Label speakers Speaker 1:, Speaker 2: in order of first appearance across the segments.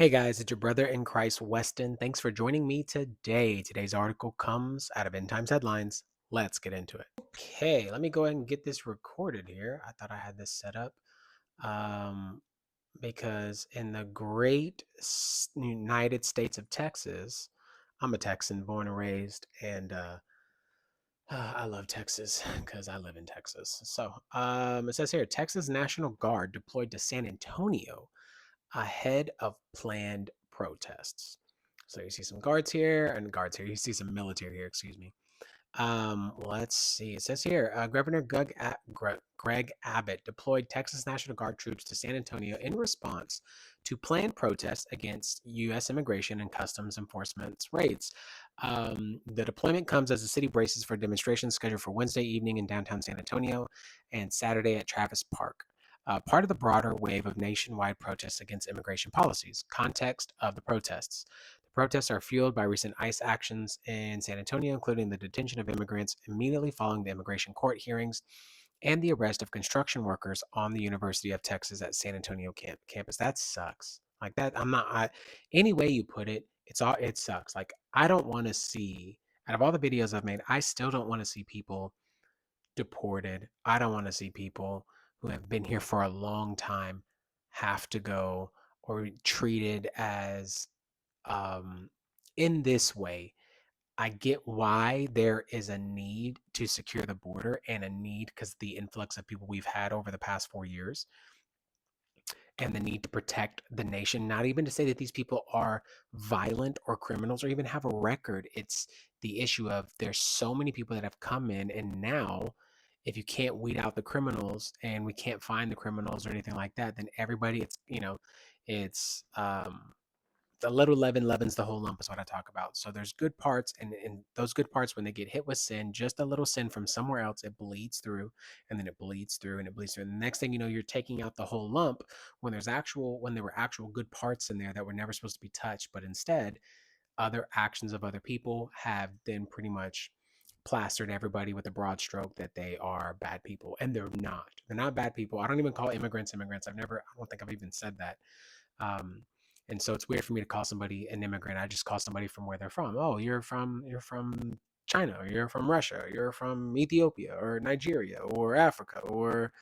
Speaker 1: Hey guys, it's your brother in Christ, Weston. Thanks for joining me today. Today's article comes out of End Times Headlines. Let's get into it. Okay, let me go ahead and get this recorded here. I thought I had this set up um, because in the great United States of Texas, I'm a Texan, born and raised, and I love Texas because I live in Texas. It says here Texas National Guard deployed to San Antonio ahead of planned protests. So you see some guards here and guards here. You see some military here, excuse me. Let's see. It says here Governor Greg Abbott deployed Texas National Guard troops to San Antonio in response to planned protests against U.S. immigration and customs enforcement's raids. The deployment comes as the city braces for demonstrations scheduled for Wednesday evening in downtown San Antonio and Saturday at Travis Park. Part of the broader wave of nationwide protests against immigration policies. Context of the protests. The protests are fueled by recent ICE actions in San Antonio, including the detention of immigrants immediately following the immigration court hearings and the arrest of construction workers on the University of Texas at San Antonio campus. That sucks. Like that, any way you put it, it sucks. Like I don't want to see out of all the videos I've made, I still don't want to see people deported. I don't want to see people who have been here for a long time have to go or treated as um, in this way. I get why there is a need to secure the border and a need because the influx of people we've had over the past 4 years and the need to protect the nation. Not even to say that these people are violent or criminals or even have a record. It's the issue of there's so many people that have come in, and now if you can't weed out the criminals and we can't find the criminals or anything like that, then everybody, it's the little leaven leavens the whole lump is what I talk about. So there's good parts, and those good parts, when they get hit with sin, just a little sin from somewhere else, it bleeds through, and then it bleeds through, and it bleeds through. And the next thing you know, you're taking out the whole lump when there were actual good parts in there that were never supposed to be touched, but instead, other actions of other people have then pretty much plastered everybody with a broad stroke that they are bad people, and they're not. They're not bad people. I don't even call immigrants immigrants. I don't think I've even said that. Um, and so it's weird for me to call somebody an immigrant. I just call somebody from where they're from. Oh, you're from China, or you're from Russia, or you're from Ethiopia, or Nigeria, or Africa, or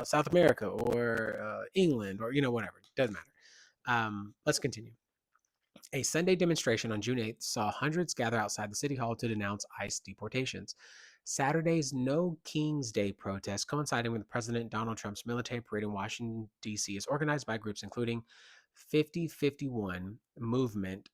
Speaker 1: South America, or England, or whatever. Doesn't matter. Let's continue. A Sunday demonstration on June 8th saw hundreds gather outside the city hall to denounce ICE deportations. Saturday's No King's Day protest, coinciding with President Donald Trump's military parade in Washington, D.C., is organized by groups including 5051 Movement,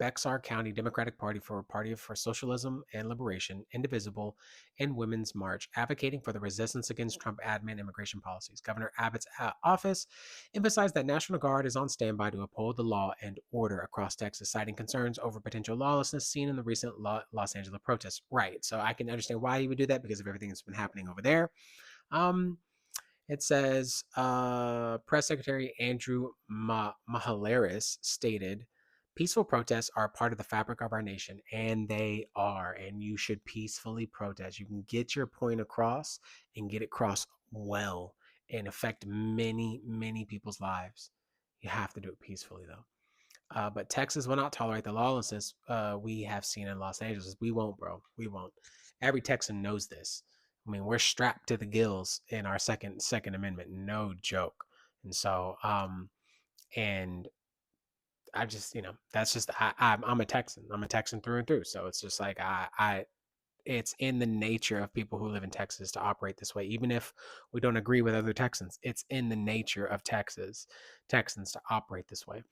Speaker 1: Bexar County Democratic Party for Socialism and Liberation, Indivisible, and Women's March, advocating for the resistance against Trump admin immigration policies. Governor Abbott's office emphasized that National Guard is on standby to uphold the law and order across Texas, citing concerns over potential lawlessness seen in the recent Los Angeles protests. Right. So I can understand why he would do that because of everything that's been happening over there. Um, it says Press Secretary Andrew Mahalaris stated, peaceful protests are a part of the fabric of our nation, and they are, and you should peacefully protest. You can get your point across and get it across well and affect many, many people's lives. You have to do it peacefully, though. But Texas will not tolerate the lawlessness we have seen in Los Angeles. We won't, bro. We won't. Every Texan knows this. I mean, we're strapped to the gills in our Second Amendment. No joke. And so, and I just, that's just I'm a Texan. I'm a Texan through and through. So it's just like it's in the nature of people who live in Texas to operate this way. Even if we don't agree with other Texans, it's in the nature of Texans to operate this way.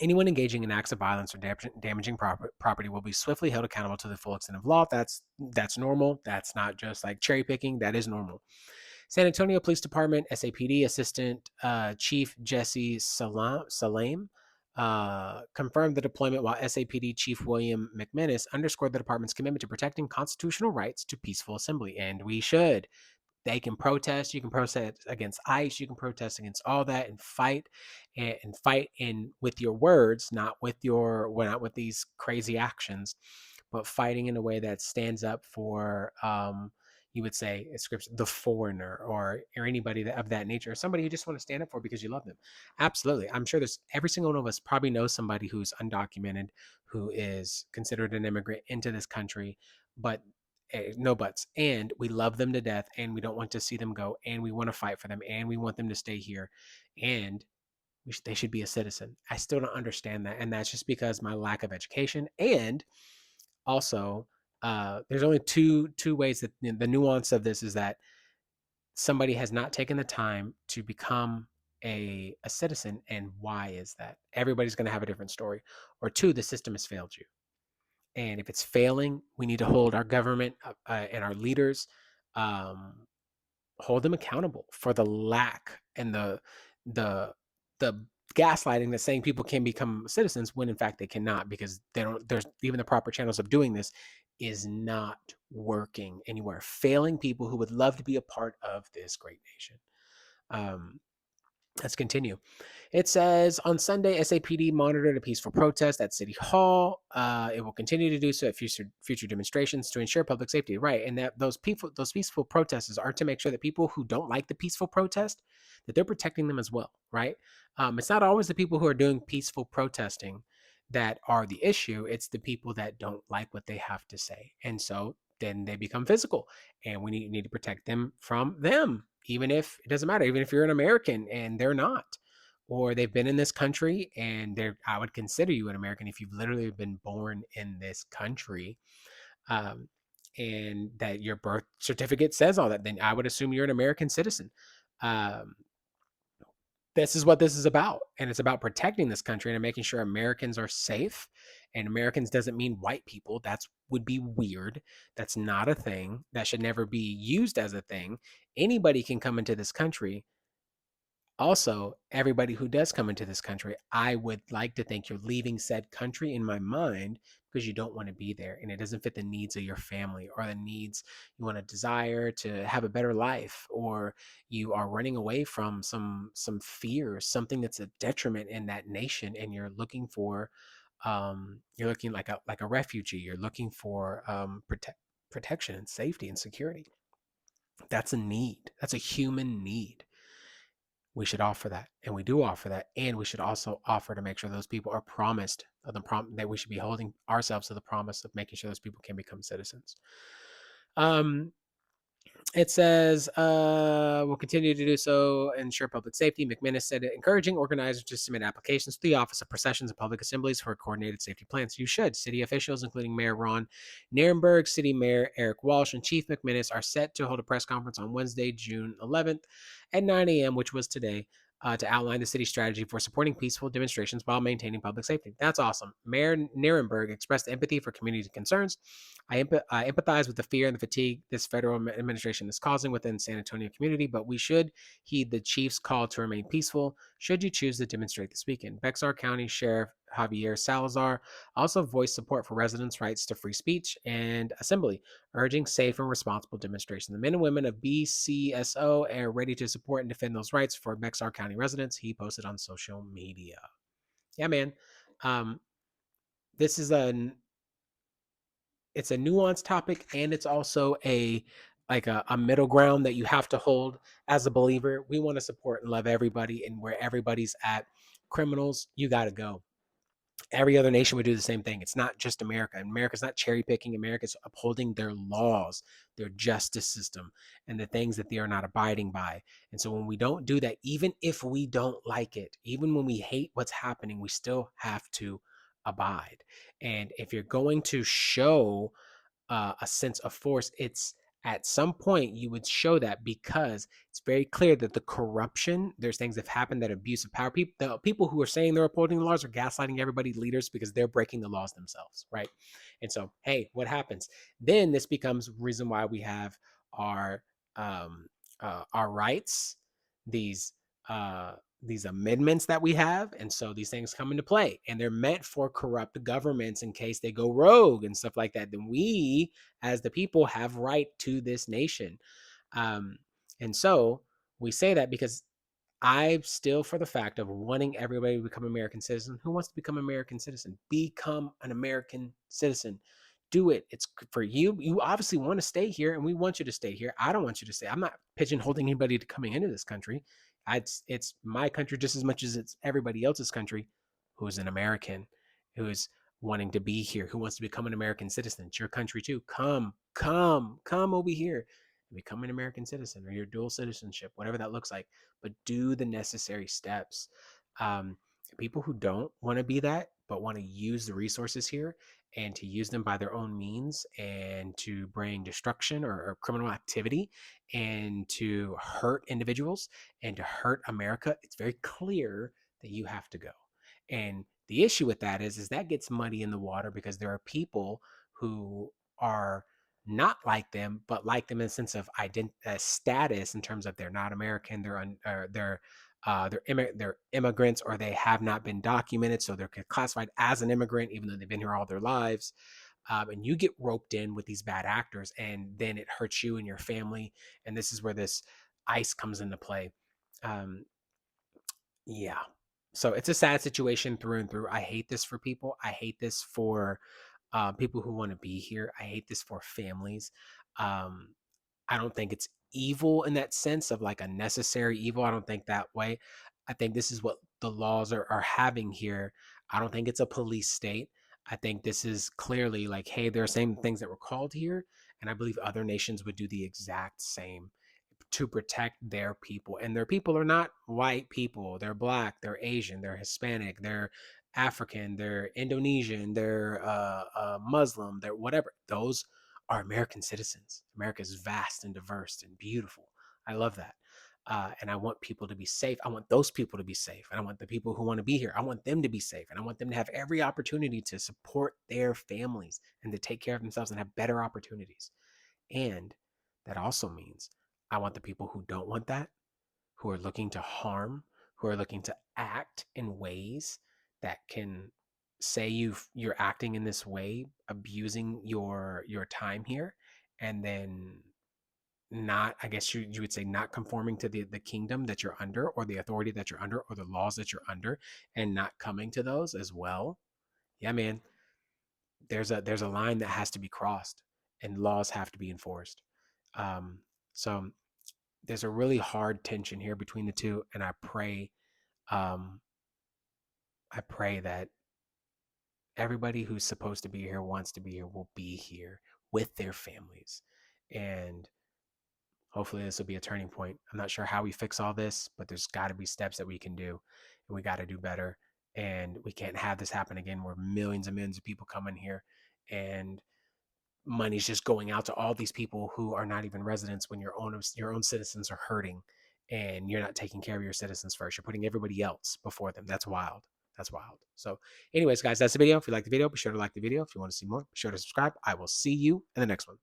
Speaker 1: Anyone engaging in acts of violence or damaging property will be swiftly held accountable to the full extent of law. That's normal. That's not just like cherry picking. That is normal. San Antonio Police Department SAPD Assistant Chief Jesse Salame confirmed the deployment, while SAPD Chief William McManus underscored the department's commitment to protecting constitutional rights to peaceful assembly. And we should. They can protest. You can protest against ICE. You can protest against all that and fight and fight in with your words, not with these crazy actions, but fighting in a way that stands up for you would say scripture, the foreigner, or anybody of that nature, or somebody you just want to stand up for because you love them. Absolutely. I'm sure there's every single one of us probably knows somebody who's undocumented, who is considered an immigrant into this country, but no buts. And we love them to death, and we don't want to see them go, and we want to fight for them, and we want them to stay here. And they should be a citizen. I still don't understand that. And that's just because my lack of education. And also, there's only two ways that the nuance of this is that somebody has not taken the time to become a citizen. And why is that? Everybody's going to have a different story. Or two, the system has failed you. And if it's failing, we need to hold our government and our leaders, um, hold them accountable for the lack and the the gaslighting that's saying people can become citizens when in fact they cannot, because they don't, there's even the proper channels of doing this is not working anywhere, failing people who would love to be a part of this great nation. um, let's continue. It says on Sunday, SAPD monitored a peaceful protest at City Hall. It will continue to do so at future demonstrations to ensure public safety. Right, and that those peaceful protesters are to make sure that people who don't like the peaceful protest, that they're protecting them as well. Right, it's not always the people who are doing peaceful protesting that are the issue. It's the people that don't like what they have to say, and so then they become physical, and we need to protect them from them. Even if it doesn't matter, even if you're an American and they're not, or they've been in this country and they're, I would consider you an American if you've literally been born in this country, um, and that your birth certificate says all that, then I would assume you're an American citizen. Um, this is what this is about, and it's about protecting this country and making sure Americans are safe. And Americans doesn't mean white people. That's would be weird. That's not a thing. That should never be used as a thing. Anybody can come into this country. Also, everybody who does come into this country, I would like to think you're leaving said country in my mind because you don't want to be there and it doesn't fit the needs of your family or the needs you want to desire to have a better life, or you are running away from some fear, something that's a detriment in that nation, and you're looking for you're looking like a refugee, you're looking for protection and safety and security. That's a need. That's a human need. We should offer that, and we do offer that, and we should also offer to make sure those people are promised that we should be holding ourselves to the promise of making sure those people can become citizens. um it says, we'll continue to do so, ensure public safety. McMinnis said, encouraging organizers to submit applications to the Office of Processions and Public Assemblies for coordinated safety plans. You should. City officials, including Mayor Ron Nirenberg, City Mayor Eric Walsh, and Chief McMinnis are set to hold a press conference on Wednesday, June 11th at 9 a.m., which was today, to outline the city's strategy for supporting peaceful demonstrations while maintaining public safety. That's awesome. Mayor Nirenberg expressed empathy for community concerns. I empathize with the fear and the fatigue this federal administration is causing within San Antonio community, but we should heed the chief's call to remain peaceful should you choose to demonstrate this weekend. Bexar County Sheriff Javier Salazar also voiced support for residents' rights to free speech and assembly, urging safe and responsible demonstration. The men and women of BCSO are ready to support and defend those rights for Bexar County residents, he posted on social media. Yeah, man. Um, this is it's a nuanced topic, and it's also a middle ground that you have to hold as a believer. We want to support and love everybody, and where everybody's at. Criminals, you got to go. Every other nation would do the same thing. It's not just America. America's not cherry picking. America's upholding their laws, their justice system, and the things that they are not abiding by. And so when we don't do that, even if we don't like it, even when we hate what's happening, we still have to abide. And if you're going to show a sense of force, it's at some point you would show that, because it's very clear that the corruption, there's things that have happened, that abuse of power, the people who are saying they're upholding the laws are gaslighting everybody, leaders, because they're breaking the laws themselves, right? And so, hey, what happens then? This becomes reason why we have our our rights, these uh these amendments that we have. And so these things come into play, and they're meant for corrupt governments in case they go rogue and stuff like that. Then we as the people have right to this nation. um and so we say that because I'm still for the fact of wanting everybody to become American citizen. Who wants to become American citizen? Become an American citizen. do it. It's for you. You obviously want to stay here, and we want you to stay here. I don't want you to stay. I'm not pigeonholing anybody to coming into this country. It's my country just as much as it's everybody else's country who is an American, who is wanting to be here, who wants to become an American citizen. It's your country too. Come over here and become an American citizen or your dual citizenship, whatever that looks like. But do the necessary steps. Um, People who don't want to be that, but want to use the resources here and to use them by their own means and to bring destruction or criminal activity and to hurt individuals and to hurt America, it's very clear that you have to go. And the issue with that is that gets muddy in the water because there are people who are not like them, but like them in the sense of status in terms of they're not American, they're immigrants, or they have not been documented, so they're classified as an immigrant even though they've been here all their lives. And you get roped in with these bad actors, and then it hurts you and your family. And this is where this ICE comes into play. Um, yeah. So it's a sad situation through and through. I hate this for people. I hate this for people who want to be here. I hate this for families. Um, I don't think it's evil in that sense of like a necessary evil. I don't think that way. I think this is what the laws are having here. I don't think it's a police state. I think this is clearly like, hey, there are same things that were called here. And I believe other nations would do the exact same to protect their people. And their people are not white people. They're black, they're Asian, they're Hispanic, they're African, they're Indonesian, they're Muslim, they're whatever. Those are American citizens. America is vast and diverse and beautiful. I love that. And I want people to be safe. I want those people to be safe. And I want the people who want to be here, I want them to be safe. And I want them to have every opportunity to support their families and to take care of themselves and have better opportunities. And that also means I want the people who don't want that, who are looking to harm, who are looking to act in ways that can say you're acting in this way, abusing your time here, and then not, I guess you would say, not conforming to the kingdom that you're under or the authority that you're under or the laws that you're under, and not coming to those as well. Yeah, man, there's a line that has to be crossed and laws have to be enforced. Um, so there's a really hard tension here between the two, and um, I pray that everybody who's supposed to be here, wants to be here, will be here with their families, and hopefully this will be a turning point. I'm not sure how we fix all this, but there's got to be steps that we can do, and we got to do better. And we can't have this happen again, where millions and millions of people come in here, and money's just going out to all these people who are not even residents when your own citizens are hurting, and you're not taking care of your citizens first. You're putting everybody else before them. That's wild. That's wild. So anyways, guys, that's the video. If you like the video, be sure to like the video. If you want to see more, be sure to subscribe. I will see you in the next one.